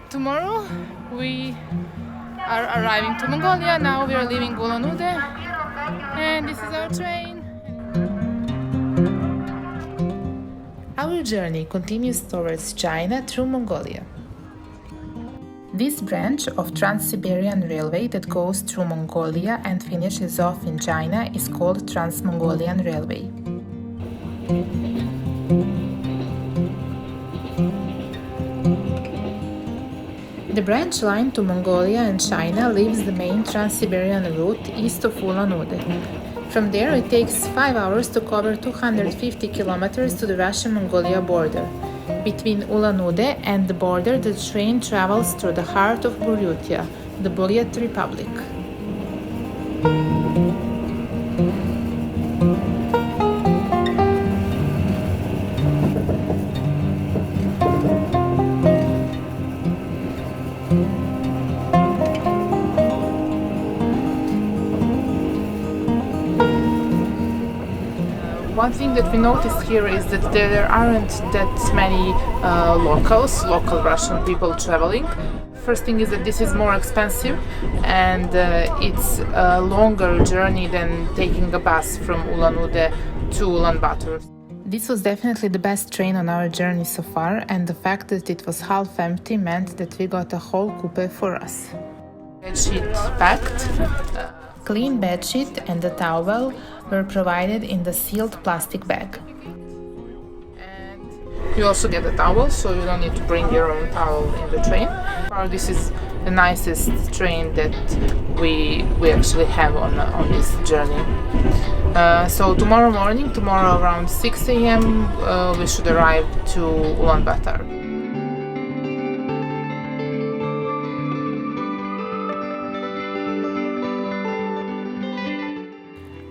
Tomorrow we are arriving to Mongolia. Now we are leaving Ulan-Ude, and this is our train. Our journey continues towards China through Mongolia. This branch of Trans-Siberian Railway that goes through Mongolia and finishes off in China is called Trans-Mongolian Railway. The branch line to Mongolia and China leaves the main Trans-Siberian route east of Ulan-Ude. From there, it takes 5 hours to cover 250 kilometers to the Russian-Mongolia border. Between Ulan-Ude and the border, the train travels through the heart of Buryatia, the Buryat Republic. One thing that we noticed here is that there aren't that many local Russian people traveling. First thing is that this is more expensive and it's a longer journey than taking a bus from Ulan-Ude to Ulaanbaatar. This was definitely the best train on our journey so far, and the fact that it was half empty meant that we got a whole coupe for us. Bedsheet packed. Clean bedsheet and a towel were provided in the sealed plastic bag. And you also get a towel, so you don't need to bring your own towel in the train. This is the nicest train that we actually have on this journey. So tomorrow around 6 a.m. We should arrive to Ulaanbaatar.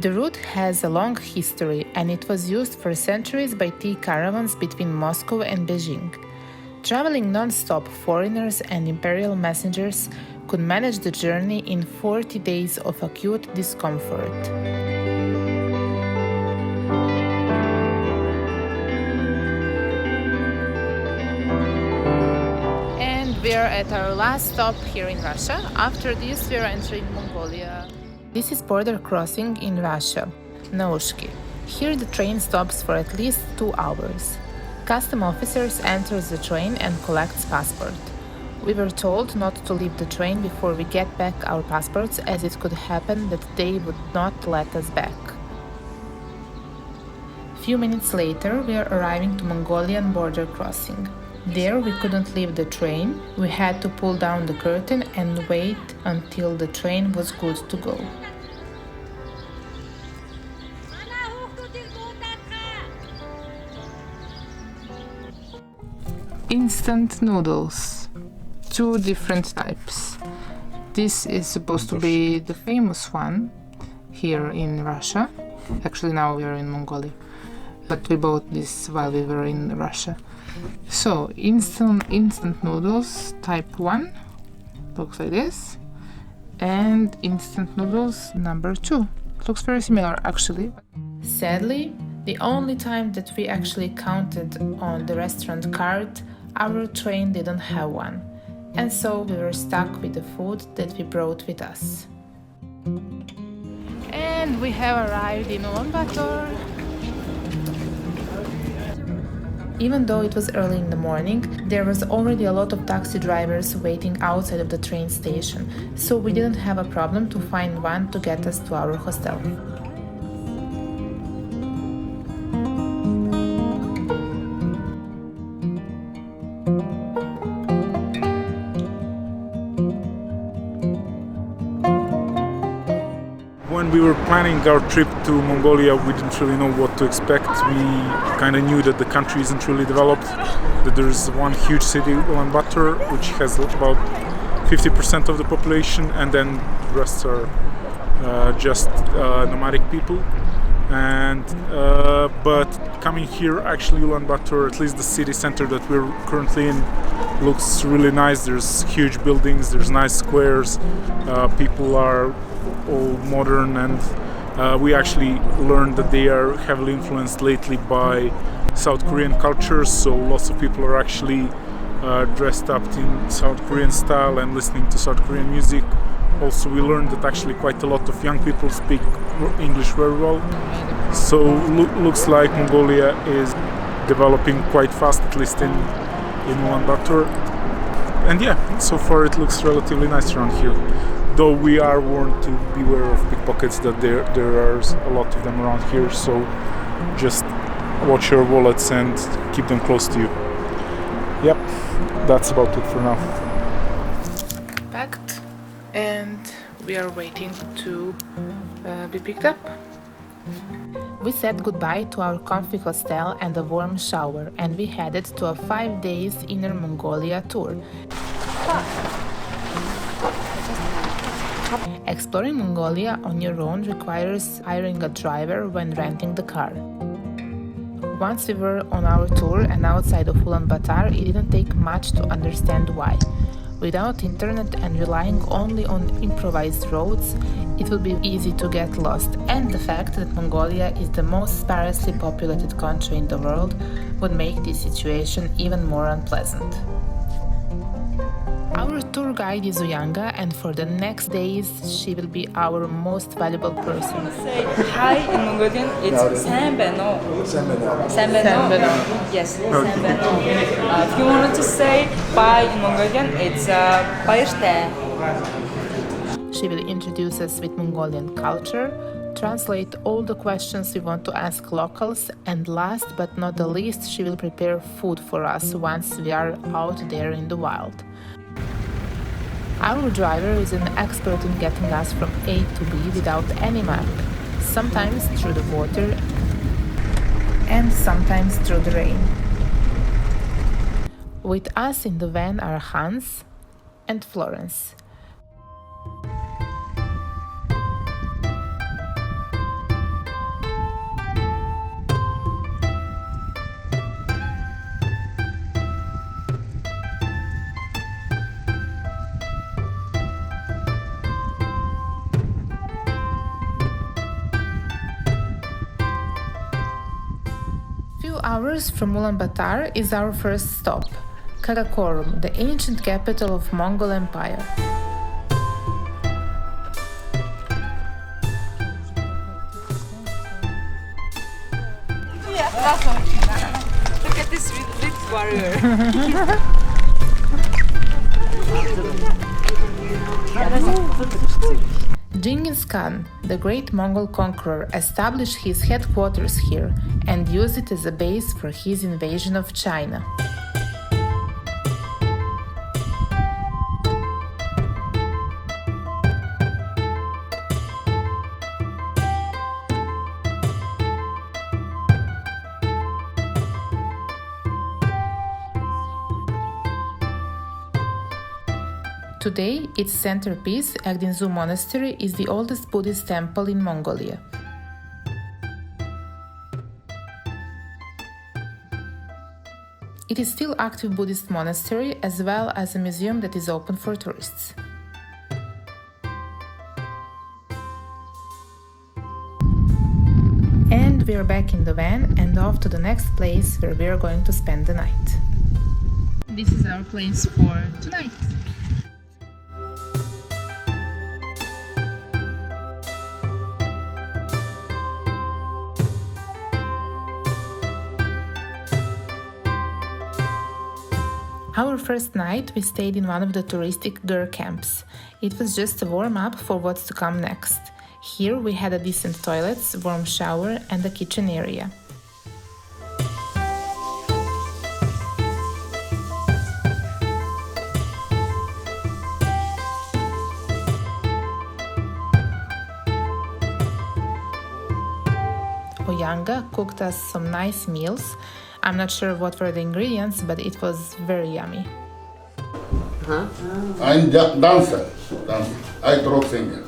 The route has a long history, and it was used for centuries by tea caravans between Moscow and Beijing. Traveling non-stop, foreigners and imperial messengers could manage the journey in 40 days of acute discomfort. And we are at our last stop here in Russia. After this, we are entering Mongolia. This is border crossing in Russia, Naushki. Here the train stops for at least 2 hours. Custom officers enters the train and collects passport. We were told not to leave the train before we get back our passports, as it could happen that they would not let us back. Few minutes later, we are arriving to Mongolian border crossing. There we couldn't leave the train, we had to pull down the curtain and wait until the train was good to go. Instant noodles, 2 different types. This is supposed to be the famous one here in Russia. Actually now we are in Mongolia, but we bought this while we were in Russia. So, instant noodles type 1 looks like this, and instant noodles number 2 looks very similar actually. Sadly, the only time that we actually counted on the restaurant card, our train didn't have one, and so we were stuck with the food that we brought with us. And we have arrived in Ulaanbaatar. Even though it was early in the morning, there was already a lot of taxi drivers waiting outside of the train station, so we didn't have a problem to find one to get us to our hostel. When we were planning our trip to Mongolia, we didn't really know what to expect. We kind of knew that the country isn't really developed, that there's one huge city, Ulaanbaatar, which has about 50% of the population, and then the rest are just nomadic people. And but coming here, actually Ulaanbaatar, at least the city center that we're currently in, looks really nice. There's huge buildings, there's nice squares, people are all modern, and we actually learned that they are heavily influenced lately by South Korean culture, so lots of people are actually dressed up in South Korean style and listening to South Korean music. Also, we learned that actually quite a lot of young people speak English very well. So looks like Mongolia is developing quite fast, at least in Ulaanbaatar. And yeah, so far it looks relatively nice around here. Though we are warned to beware of pickpockets, that there are a lot of them around here. So just watch your wallets and keep them close to you. Yep, that's about it for now. Packed, and we are waiting to be picked up. We said goodbye to our comfy hostel and a warm shower, and we headed to a 5 days Inner Mongolia tour. Exploring Mongolia on your own requires hiring a driver when renting the car. Once we were on our tour and outside of Ulaanbaatar, it didn't take much to understand why. Without internet and relying only on improvised roads, it would be easy to get lost, and the fact that Mongolia is the most sparsely populated country in the world would make this situation even more unpleasant. Our tour guide is Uyanga, and for the next days she will be our most valuable person. Say hi in Mongolian, it's Sambeno. Sambeno. Yes, Sambeno. If you wanted to say bye in Mongolian, it's Bayerte. She will introduce us with Mongolian culture, translate all the questions we want to ask locals, and last but not the least, she will prepare food for us once we are out there in the wild. Our driver is an expert in getting us from A to B without any map, sometimes through the water and sometimes through the rain. With us in the van are Hans and Florence. Hours from Ulaanbaatar is our first stop, Karakoram, the ancient capital of Mongol Empire. Look at this big warrior. Genghis Khan, the great Mongol conqueror, established his headquarters here and used it as a base for his invasion of China. Today, its centerpiece, Agdinzu Monastery, is the oldest Buddhist temple in Mongolia. It is still active Buddhist monastery as well as a museum that is open for tourists. And we are back in the van and off to the next place where we are going to spend the night. This is our place for tonight. Our first night we stayed in one of the touristic ger camps. It was just a warm-up for what's to come next. Here we had a decent toilets, warm shower and a kitchen area. Oyanga cooked us some nice meals. I'm not sure what were the ingredients, but it was very yummy. I'm dancer. I rock singer.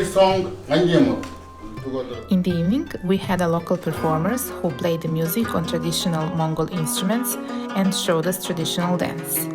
Song. In the evening, we had a local performers who played the music on traditional Mongol instruments and showed us traditional dance.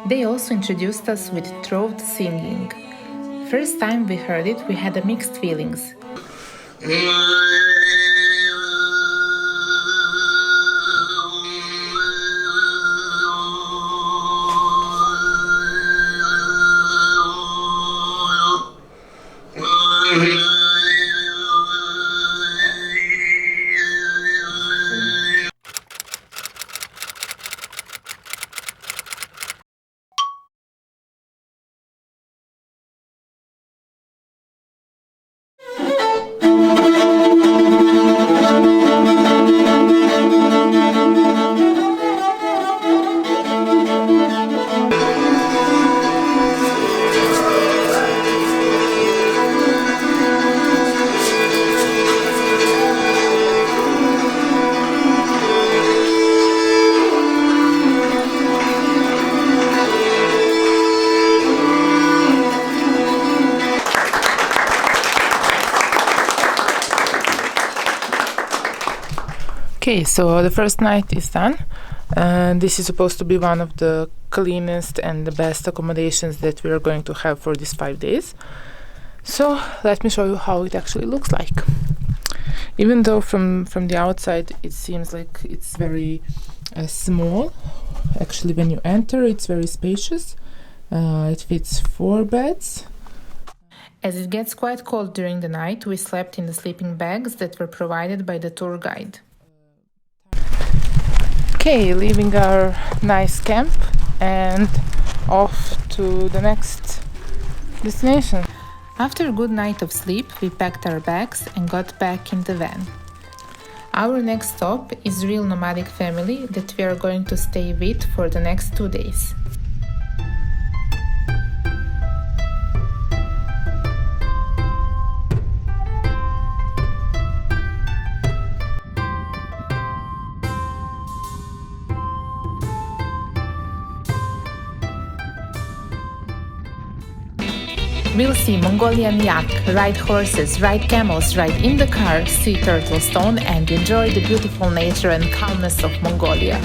They also introduced us with throat singing. First time we heard it, we had mixed feelings. Okay, so the first night is done. This is supposed to be one of the cleanest and the best accommodations that we are going to have for these 5 days. So let me show you how it actually looks like. Even though from the outside it seems like it's very small, actually when you enter it's very spacious. It fits 4 beds. As it gets quite cold during the night, we slept in the sleeping bags that were provided by the tour guide. Okay, leaving our nice camp and off to the next destination. After a good night of sleep, we packed our bags and got back in the van. Our next stop is real nomadic family that we are going to stay with for the next 2 days. We'll see Mongolian yak, ride horses, ride camels, ride in the car, see turtle stone and enjoy the beautiful nature and calmness of Mongolia.